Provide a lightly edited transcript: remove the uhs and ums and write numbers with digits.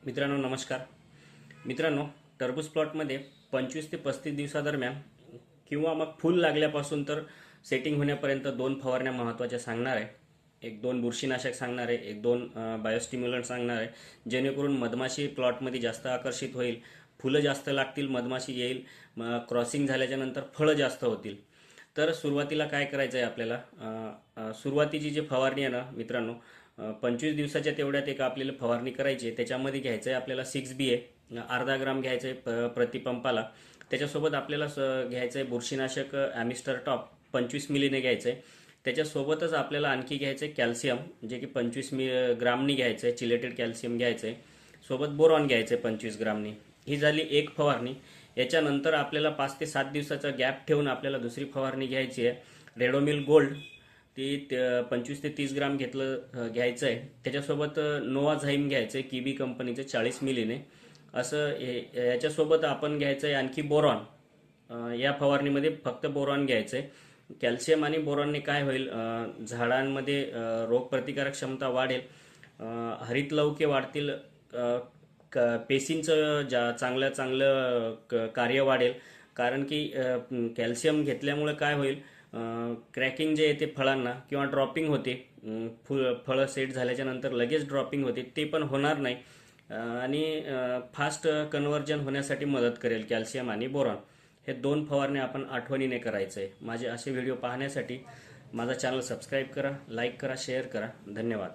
मित्रांनो नमस्कार. मित्रांनो, टरबूज प्लॉटमध्ये 25 ते 35 दिवसादरम्यान किंवा मग फूल लागल्यापासून तर सेटिंग होण्यापर्यंत दोन फवारण्या महत्त्वाच्या सांगणार आहे. एक दोन बुरशीनाशक सांगणार आहे, एक दोन बायोस्टिम्युलंट सांगणार आहे, जेणेकरून मधमाशी प्लॉटमध्ये जास्त आकर्षित होईल, फुलं जास्त लागतील, मधमाशी येईल, क्रॉसिंग झाल्याच्या नंतर फळं जास्त होतील. तर सुरुवातीला काय करायचं आहे आपल्याला, सुरुवातीची जी फवारणी आहे ना मित्रांनो, 25 दिवसाच्या तेवढ्यात एक आपल्याला फवारणी करायची आहे. त्याच्यामध्ये घ्यायचं आहे आपल्याला 6 BA, अर्धा ग्राम घ्यायचं आहे प्रतिपंपाला. त्याच्यासोबत आपल्याला घ्यायचं आहे बुरशीनाशक ॲमिस्टर टॉप 25 मिलीने घ्यायचं आहे. त्याच्यासोबतच आपल्याला आणखी घ्यायचं आहे कॅल्शियम, जे की 25 ग्रामनी घ्यायचं आहे, चिलेटेड कॅल्शियम घ्यायचं आहे. सोबत बोरॉन घ्यायचं आहे 25 ग्रामनी. ही झाली एक फवारणी. याच्यानंतर आपल्याला 5 ते 7 दिवसाचा गॅप ठेवून आपल्याला दुसरी फवारणी घ्यायची आहे, रेडोमिल गोल्ड. ती 25 ते 30 ग्राम घ्यायचं आहे. त्याच्यासोबत नोवाझाईम घ्यायचं आहे किबी कंपनीचं 40 मिलीने. असं याच्यासोबत आपण घ्यायचं आहे आणखी बोरॉन. या फवारणीमध्ये फक्त बोरॉन घ्यायचं आहे. कॅल्शियम आणि बोरॉनने काय होईल, झाडांमध्ये रोगप्रतिकारक क्षमता वाढेल, हरितलवके वाढतील, पेशींचं चांगलं चांगलं कार्य वाढेल. कारण की कॅल्शियम घेतल्यामुळे काय होईल, क्रॅकिंग जे येते फळांना किंवा ड्रॉपिंग होते, फळं सेट झाल्याच्या नंतर लगेच ड्रॉपिंग होते, ते पण होणार नाही. आणि फास्ट कन्व्हर्जन होण्यासाठी मदत करेल कॅल्शियम आणि बोरॉन. हे दोन फवारणे आपण आठवणीने करायचं आहे. माझे असे व्हिडिओ पाहण्यासाठी माझा चॅनल सबस्क्राईब करा, लाईक करा, शेअर करा. धन्यवाद.